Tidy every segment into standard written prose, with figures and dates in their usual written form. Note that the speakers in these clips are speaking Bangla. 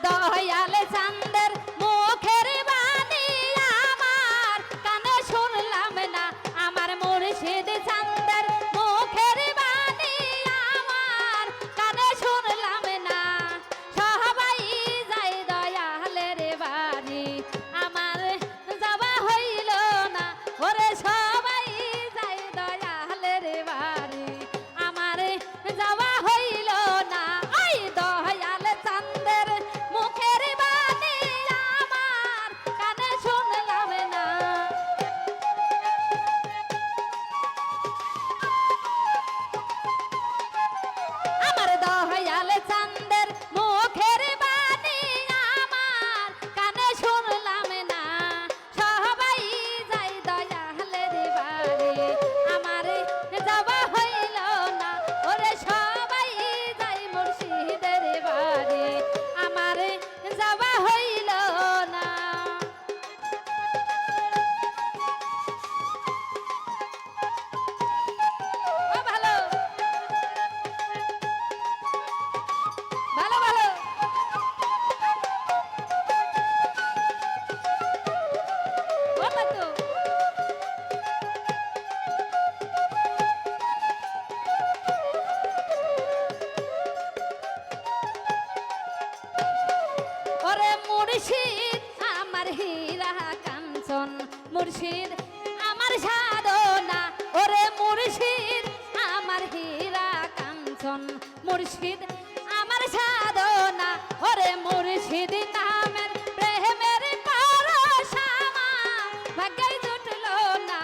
দয়াল চাঁদের মুখের বাণী আমার কানে শুনলাম না আমার মুর্শিদ চাঁদের মুখের বাণী আমার কানে শুনলাম না সবাই যায় দয়ালের বাণী আমার যাওয়া হইল না ওরে সবাই যায় দয়ালের বাণী আমার যাওয়া হইল না ওই দয়াল চাঁদের মুখের বাণী আমার কানে শুনলাম না আমার দয়াল চাঁদের মুখের বাণী আমার কানে শুনলাম না সবাই যাই দয়ালের বাড়ি আমার যাওয়া হইল না ওরে সবাই যাই মুর্শিদের বাড়ি আমার যাওয়া হইল না ও ভালো ভালো ভালো ও তো ওরে মুর্শিদ আমার হীরা কাঞ্চন মুর্শিদ আমার সাধনা ওরে মুর্শিদ আমার হীরা কাঞ্চন মুর্শিদ আমার সাধনা ওরে মুর্শিদ নামের প্রেমের পরশামা ভাগ্যে জুটল না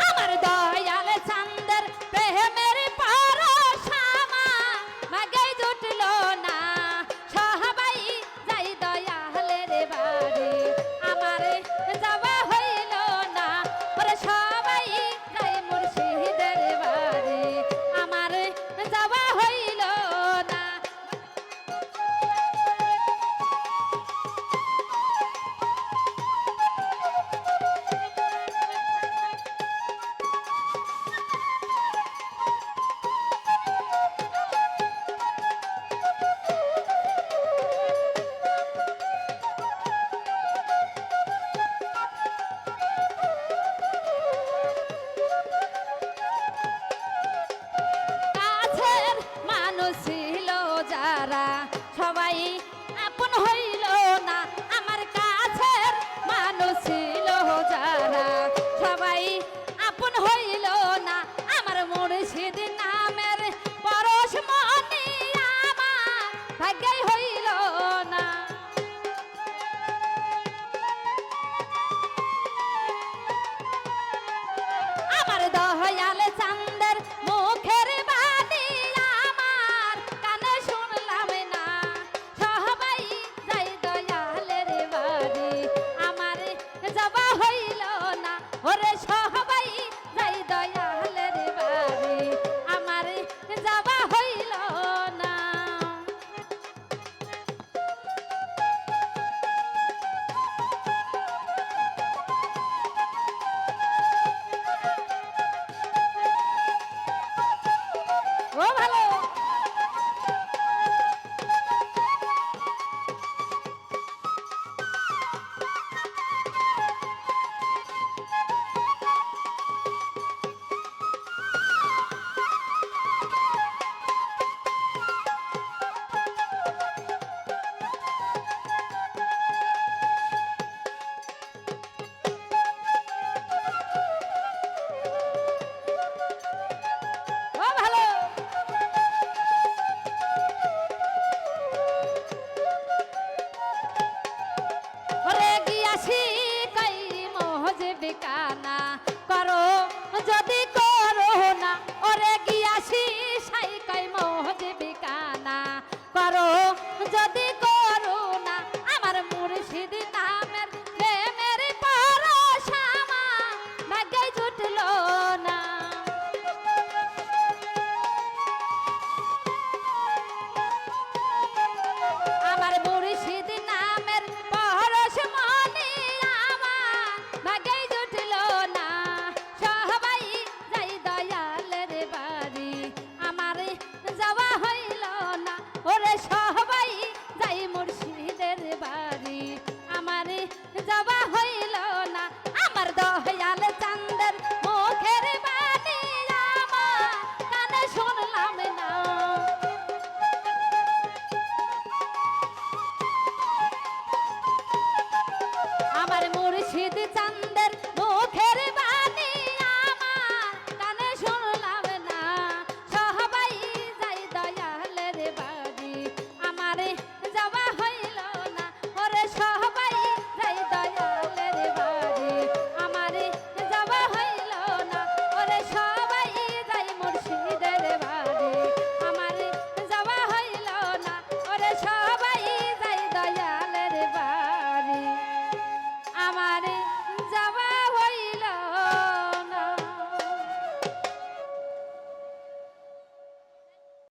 আমার দয়াল চাঁদের প্রেমের পরশামা ভাগ্যে জুটল না সবাই যাই দয়ালের বাড়ি আমার যাওয়া হইল না ওরে সবাই যাই মুর্শিদের বাড়ি আমার যাওয়া হইল না কাছের মানুষ ছিল যারা সবাই আপন হইল না আমার কাছের মানুষ ছিল যারা সবাই আপন হইল না আমার মুর্শিদ নামের পরশ মনি আমার ভাগ্যে হইল না আমার দয়াল চাঁদের মুখের বাণী আমার কানে শুনলাম না সবাই যাই দয়ালের বাড়ি আমার যাওয়া হইল না ওরে সবাই যাই দয়ালের বাড়ি আমার যাওয়া হইল না ও ভালো ও ভালো ওরে গিয়াছি কই মহজে বিকানা করো যদি